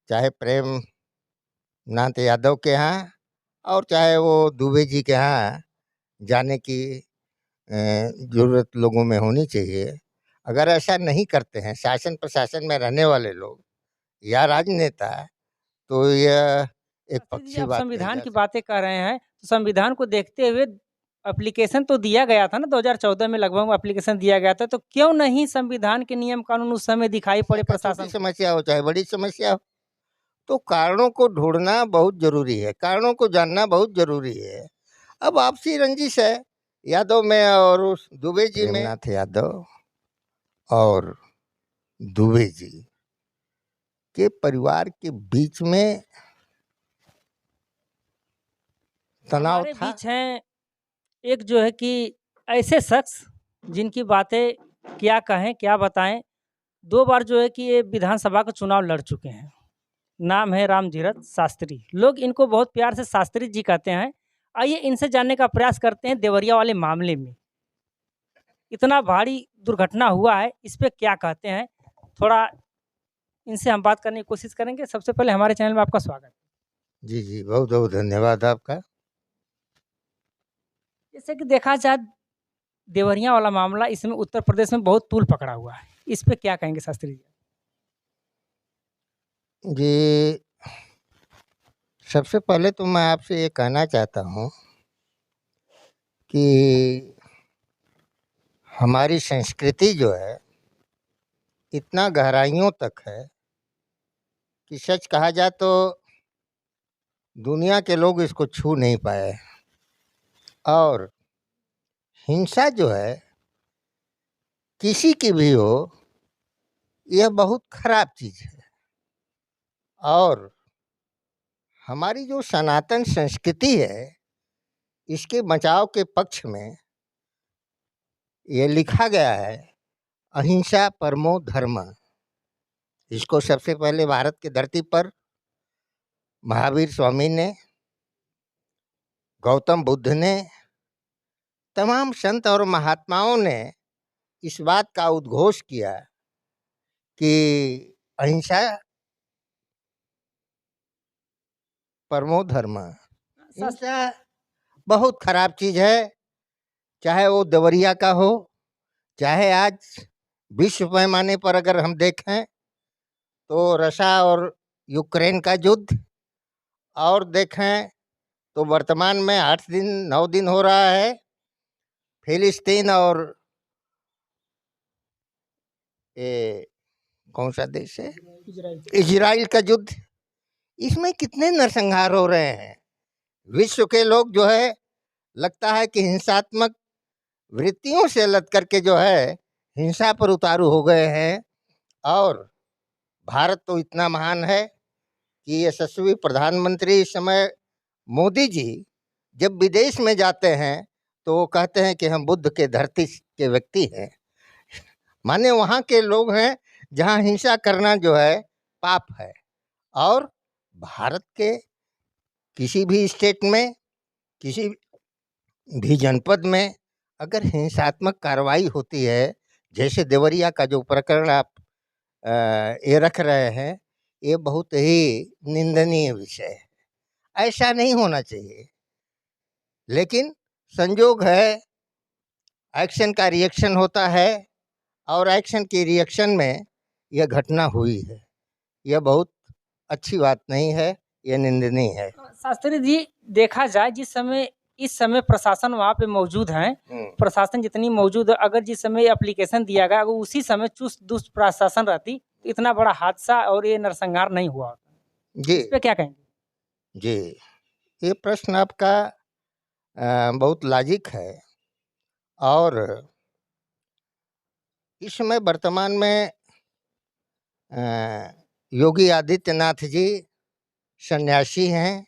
चाहे प्रेम नाथ यादव के यहाँ और चाहे वो दुबे जी के यहाँ जाने की ज़रूरत लोगों में होनी चाहिए। अगर ऐसा नहीं करते हैं शासन प्रशासन में रहने वाले लोग या राजनेता, तो यह एक शास्त्री जी, पक्षी आप बात कही संविधान जा की सकती। बातें कर रहे हैं, तो संविधान को देखते हुए एप्लीकेशन तो दिया गया था ना, 2014 में लगभग एप्लीकेशन दिया गया था, तो क्यों नहीं संविधान के नियम कानून उस समय दिखाई समस्या पड़े का छोटी प्रशासन को? समस्या हो चाहे बड़ी समस्या हो, तो कारणों को ढूंढना बहुत जरूरी है, कारणों को जानना बहुत जरूरी है। अब आपसी रंजिश है यादव में और उस दुबे जी में, प्रेमनाथ यादव और दुबे जी के परिवार के बीच में तनाव हमारे था। बीच हैं एक जो है कि ऐसे शख्स जिनकी बातें क्या कहें, क्या बताएँ, 2 बार जो है कि ये विधानसभा का चुनाव लड़ चुके हैं। नाम है रामधीरथ शास्त्री। लोग इनको बहुत प्यार से शास्त्री जी कहते हैं। आइए इनसे जानने का प्रयास करते हैं देवरिया वाले मामले में। इतना भारी दुर्घटना हुआ है, इस पे क्या कहते हैं? थोड़ा इनसे हम बात करने की कोशिश करेंगे। सबसे पहले हमारे चैनल में आपका स्वागत है। जी जी, बहुत बहुत धन्यवाद आपका। जैसे कि देखा जाए देवरिया वाला मामला, इसमें उत्तर प्रदेश में बहुत तूल पकड़ा हुआ है। इस पे क्या कहेंगे शास्त्री जी? जी, सबसे पहले तो मैं आपसे ये कहना चाहता हूँ कि हमारी संस्कृति जो है इतना गहराइयों तक है कि सच कहा जाए तो दुनिया के लोग इसको छू नहीं पाए। और हिंसा जो है किसी की भी हो, यह बहुत खराब चीज़ है। और हमारी जो सनातन संस्कृति है, इसके बचाव के पक्ष में ये लिखा गया है, अहिंसा परमो धर्म। इसको सबसे पहले भारत की धरती पर महावीर स्वामी ने, गौतम बुद्ध ने, तमाम संत और महात्माओं ने इस बात का उद्घोष किया कि अहिंसा परमो धर्म। हिंसा बहुत खराब चीज है, चाहे वो देवरिया का हो, चाहे आज विश्व पैमाने पर अगर हम देखें तो रशिया और यूक्रेन का युद्ध, और देखें तो वर्तमान में 8 दिन 9 दिन हो रहा है फिलिस्तीन और ये कौन सा देश है, इजराइल का युद्ध। इसमें कितने नरसंहार हो रहे हैं। विश्व के लोग जो है लगता है कि हिंसात्मक वृत्तियों से लद करके जो है हिंसा पर उतारू हो गए हैं। और भारत तो इतना महान है कि यशस्वी प्रधानमंत्री इस समय मोदी जी जब विदेश में जाते हैं तो वो कहते हैं कि हम बुद्ध के धरती के व्यक्ति हैं। माने वहाँ के लोग हैं जहाँ हिंसा करना जो है पाप है। और भारत के किसी भी स्टेट में, किसी भी जनपद में अगर हिंसात्मक कार्रवाई होती है, जैसे देवरिया का जो प्रकरण आप ये रख रहे हैं, ये बहुत ही निंदनीय विषय है। ऐसा नहीं होना चाहिए, लेकिन संजोग है, एक्शन का रिएक्शन होता है और एक्शन के रिएक्शन में यह घटना हुई है। यह बहुत अच्छी बात नहीं है, यह निंदनीय है। शास्त्री जी, देखा जाए जिस समय इस समय प्रशासन वहाँ पे मौजूद है, प्रशासन जितनी मौजूद है, अगर जिस समय एप्लीकेशन दिया गया, अगर उसी समय चुस्त दुरुस्त प्रशासन रहती तो इतना बड़ा हादसा और ये नरसंहार नहीं हुआ होता। जी इस पे क्या कहेंगे? जी, ये प्रश्न आपका बहुत लाजिक है। और इस समय वर्तमान में योगी आदित्यनाथ जी सन्यासी हैं।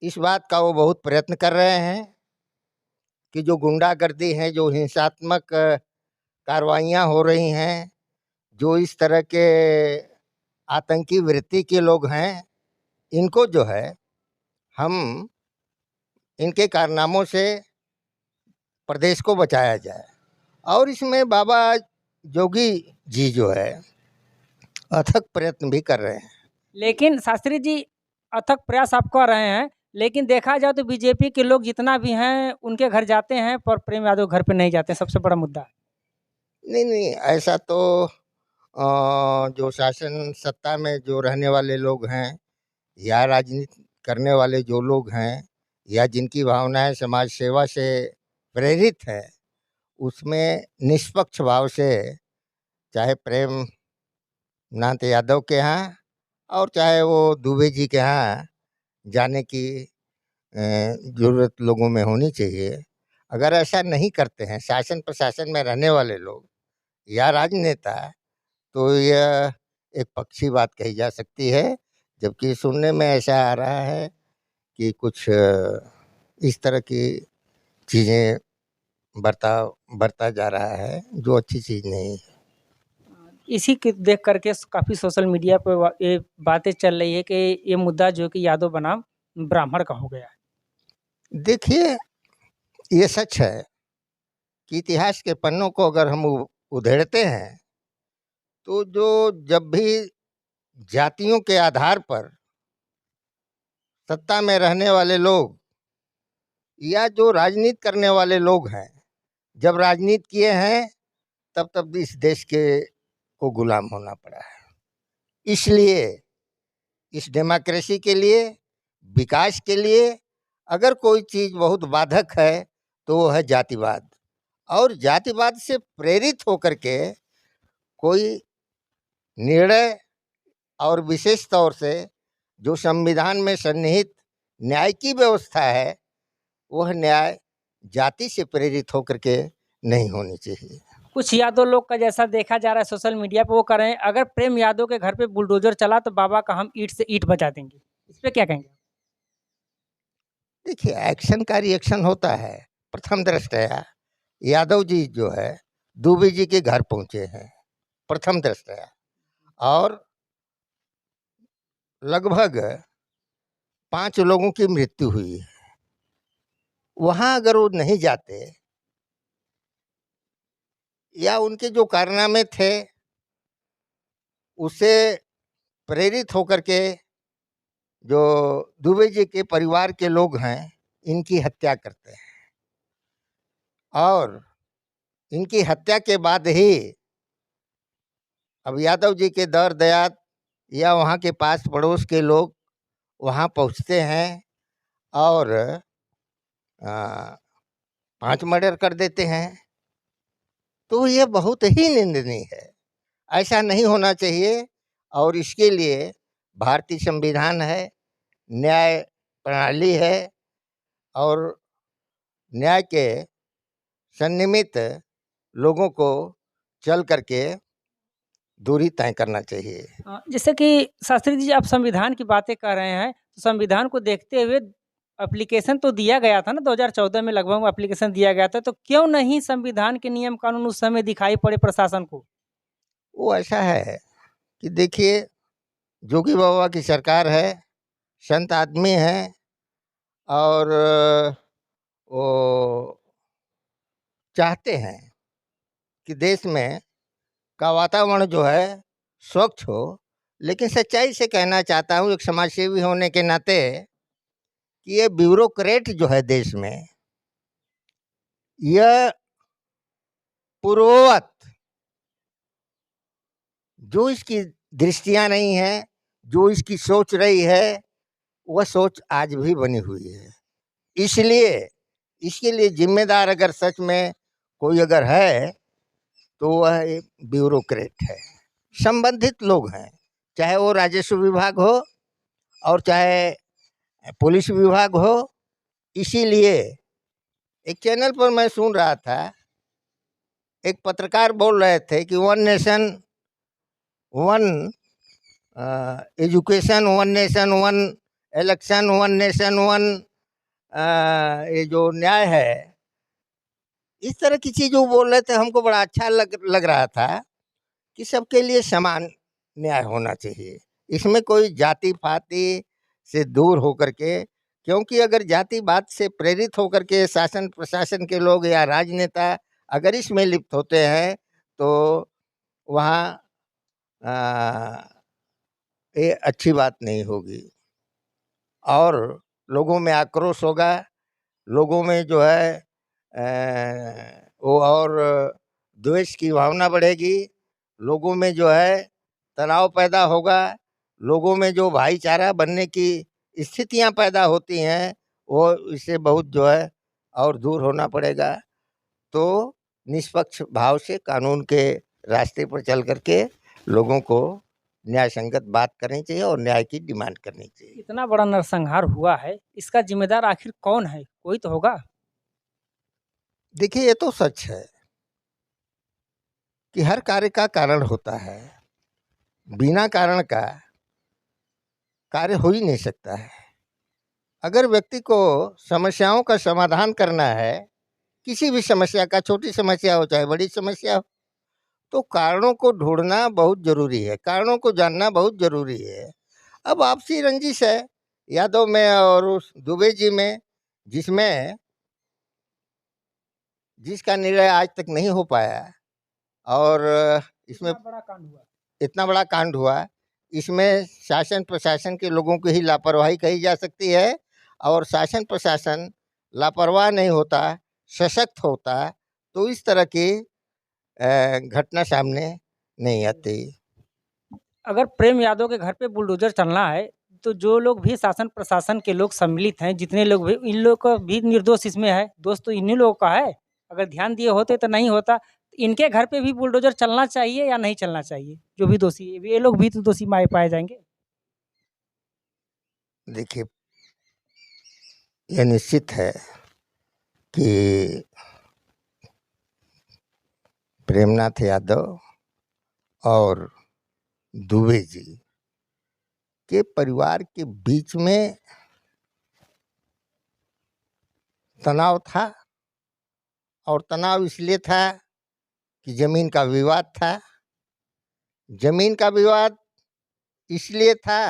इस बात का वो बहुत प्रयत्न कर रहे हैं कि जो गुंडागर्दी है, जो हिंसात्मक कार्रवाइयाँ हो रही हैं, जो इस तरह के आतंकी वृत्ति के लोग हैं, इनको जो है हम इनके कारनामों से प्रदेश को बचाया जाए। और इसमें बाबा जोगी जी जो है अथक प्रयत्न भी कर रहे हैं। लेकिन शास्त्री जी अथक प्रयास आप कर रहे हैं, लेकिन देखा जाए तो बीजेपी के लोग जितना भी हैं उनके घर जाते हैं, पर प्रेम यादव घर पे नहीं जाते, सबसे बड़ा मुद्दा है। नहीं नहीं, ऐसा तो जो शासन सत्ता में जो रहने वाले लोग हैं या राजनीति करने वाले जो लोग हैं या जिनकी भावनाएं समाज सेवा से प्रेरित है, उसमें निष्पक्ष भाव से चाहे प्रेमनाथ यादव के यहाँ और चाहे वो दुबे जी के यहाँ जाने की ज़रूरत लोगों में होनी चाहिए। अगर ऐसा नहीं करते हैं शासन प्रशासन में रहने वाले लोग या राजनेता, तो यह एक पक्षी बात कही जा सकती है। जबकि सुनने में ऐसा आ रहा है कि कुछ इस तरह की चीज़ें बरता जा रहा है, जो अच्छी चीज़ नहीं है। इसी के देख करके काफ़ी सोशल मीडिया पे ये बातें चल रही है कि ये मुद्दा जो कि यादव बनाम ब्राह्मण का हो गया है। देखिए, ये सच है कि इतिहास के पन्नों को अगर हम उधेड़ते हैं, तो जो जब भी जातियों के आधार पर सत्ता में रहने वाले लोग या जो राजनीति करने वाले लोग हैं, जब राजनीति किए हैं, तब तब इस देश के को गुलाम होना पड़ा है। इसलिए इस डेमोक्रेसी के लिए, विकास के लिए अगर कोई चीज़ बहुत बाधक है तो वो है जातिवाद। और जातिवाद से प्रेरित होकर के कोई निर्णय और विशेष तौर से जो संविधान में सन्निहित न्याय की व्यवस्था है, वह न्याय जाति से प्रेरित होकर के नहीं होनी चाहिए। कुछ यादव लोग का जैसा देखा जा रहा है सोशल मीडिया पे, वो कर रहे हैं अगर प्रेम यादव के घर पे बुलडोजर चला तो बाबा का हम ईंट से ईंट बजा देंगे। इस पे क्या कहेंगे? देखिए, एक्शन का रिएक्शन होता है। प्रथम दृष्टया यादव जी जो है दुबे जी के घर पहुंचे हैं, प्रथम दृष्टया, और लगभग 5 लोगों की मृत्यु हुई है। वहां अगर वो नहीं जाते या उनके जो कारनामे थे उससे प्रेरित होकर के जो दुबे जी के परिवार के लोग हैं इनकी हत्या करते हैं, और इनकी हत्या के बाद ही अब यादव जी के दर दयाद या वहाँ के पास पड़ोस के लोग वहाँ पहुँचते हैं और 5 मर्डर कर देते हैं। तो ये बहुत ही निंदनीय है, ऐसा नहीं होना चाहिए। और इसके लिए भारतीय संविधान है, न्याय प्रणाली है, और न्याय के सन्निमित्त लोगों को चल करके दूरी तय करना चाहिए। जैसे कि शास्त्री जी आप संविधान की बातें कर रहे हैं, तो संविधान को देखते हुए एप्लीकेशन तो दिया गया था ना, 2014 में लगभग एप्लीकेशन दिया गया था, तो क्यों नहीं संविधान के नियम कानून उस समय दिखाई पड़े प्रशासन को? वो ऐसा है कि देखिए, जोगी बाबा की सरकार है, संत आदमी है, और वो चाहते हैं कि देश में का वातावरण जो है स्वच्छ हो। लेकिन सच्चाई से कहना चाहता हूँ एक समाजसेवी होने के नाते कि ये ब्यूरोक्रेट जो है देश में, यह पूर्ववत जो इसकी दृष्टियां नहीं है, जो इसकी सोच रही है, वह सोच आज भी बनी हुई है। इसलिए इसके लिए जिम्मेदार अगर सच में कोई अगर है तो वह एक ब्यूरोक्रेट है। संबंधित लोग हैं, चाहे वो राजस्व विभाग हो और चाहे पुलिस विभाग हो। इसीलिए एक चैनल पर मैं सुन रहा था, एक पत्रकार बोल रहे थे कि one nation one education, one nation one election, one nation one ये जो न्याय है, इस तरह की चीज़ वो बोल रहे थे। हमको बड़ा अच्छा लग रहा था कि सबके लिए समान न्याय होना चाहिए, इसमें कोई जाति पाति से दूर होकर के। क्योंकि अगर जातिवाद से प्रेरित होकर के शासन प्रशासन के लोग या राजनेता अगर इसमें लिप्त होते हैं, तो वहाँ ये अच्छी बात नहीं होगी और लोगों में आक्रोश होगा, लोगों में जो है वो और द्वेष की भावना बढ़ेगी, लोगों में जो है तनाव पैदा होगा, लोगों में जो भाईचारा बनने की स्थितियां पैदा होती हैं वो इससे बहुत जो है और दूर होना पड़ेगा। तो निष्पक्ष भाव से कानून के रास्ते पर चल करके लोगों को न्याय संगत बात करनी चाहिए और न्याय की डिमांड करनी चाहिए। इतना बड़ा नरसंहार हुआ है, इसका जिम्मेदार आखिर कौन है? कोई तो होगा। देखिए, ये तो सच है कि हर कार्य का कारण होता है, बिना कारण का कार्य हो ही नहीं सकता है। अगर व्यक्ति को समस्याओं का समाधान करना है, किसी भी समस्या का, छोटी समस्या हो चाहे बड़ी समस्या हो, तो कारणों को ढूंढना बहुत जरूरी है, कारणों को जानना बहुत जरूरी है। अब आपसी रंजिश है यादव में और उस दुबे जी में, जिसका निर्णय आज तक नहीं हो पाया और इसमें इतना बड़ा कांड हुआ। इसमें शासन प्रशासन के लोगों की ही लापरवाही कही जा सकती है और शासन प्रशासन लापरवाह नहीं होता, सशक्त होता तो इस तरह की घटना सामने नहीं आती। अगर प्रेम यादव के घर पे बुलडोजर चलना है तो जो लोग भी शासन प्रशासन के लोग सम्मिलित हैं, जितने लोग भी, इन लोग का भी निर्दोष इसमें है। दोष तो इन्हीं लोगों का है। अगर ध्यान दिए होते तो नहीं होता। इनके घर पे भी बुलडोजर चलना चाहिए या नहीं चलना चाहिए? जो भी दोषी है, ये लोग भी तो दोषी पाए जाएंगे। देखिए, यह निश्चित है कि प्रेमनाथ यादव और दुबे जी के परिवार के बीच में तनाव था और तनाव इसलिए था कि जमीन का विवाद था। जमीन का विवाद इसलिए था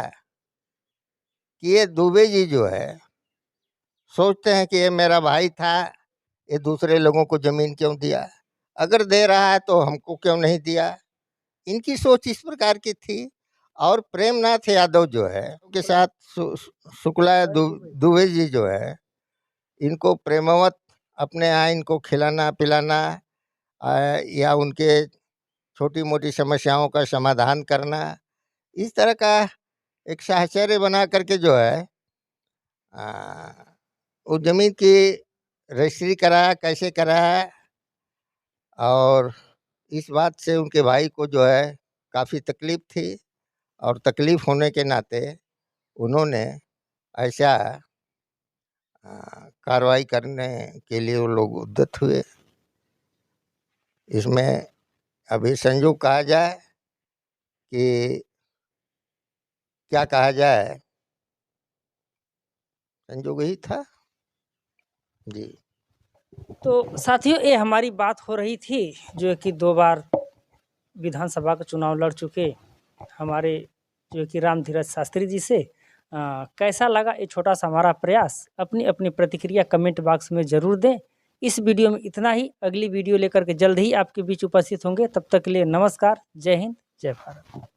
कि ये दुबे जी जो है सोचते हैं कि ये मेरा भाई था, ये दूसरे लोगों को जमीन क्यों दिया, अगर दे रहा है तो हमको क्यों नहीं दिया। इनकी सोच इस प्रकार की थी। और प्रेमनाथ यादव जो है उनके साथ शुक्ला दुबे जी जो है, इनको प्रेमवत अपने यहाँ इनको खिलाना पिलाना या उनके छोटी मोटी समस्याओं का समाधान करना, इस तरह का एक साहचर्य बना करके जो है वो जमीन की रजिस्ट्री कराया, कैसे कराया। और इस बात से उनके भाई को जो है काफ़ी तकलीफ थी और तकलीफ होने के नाते उन्होंने ऐसा कार्रवाई करने के लिए वो लोग उद्यत हुए। इसमें अभी संयोग कहा जाए कि क्या कहा जाए, संयोग ही था जी। तो साथियों, ये हमारी बात हो रही थी जो कि 2 बार विधानसभा का चुनाव लड़ चुके हमारे जो कि रामधीरज शास्त्री जी से। कैसा लगा ये छोटा सा हमारा प्रयास? अपनी अपनी प्रतिक्रिया कमेंट बॉक्स में ज़रूर दें। इस वीडियो में इतना ही। अगली वीडियो लेकर के जल्द ही आपके बीच उपस्थित होंगे। तब तक के लिए नमस्कार। जय हिंद, जय भारत।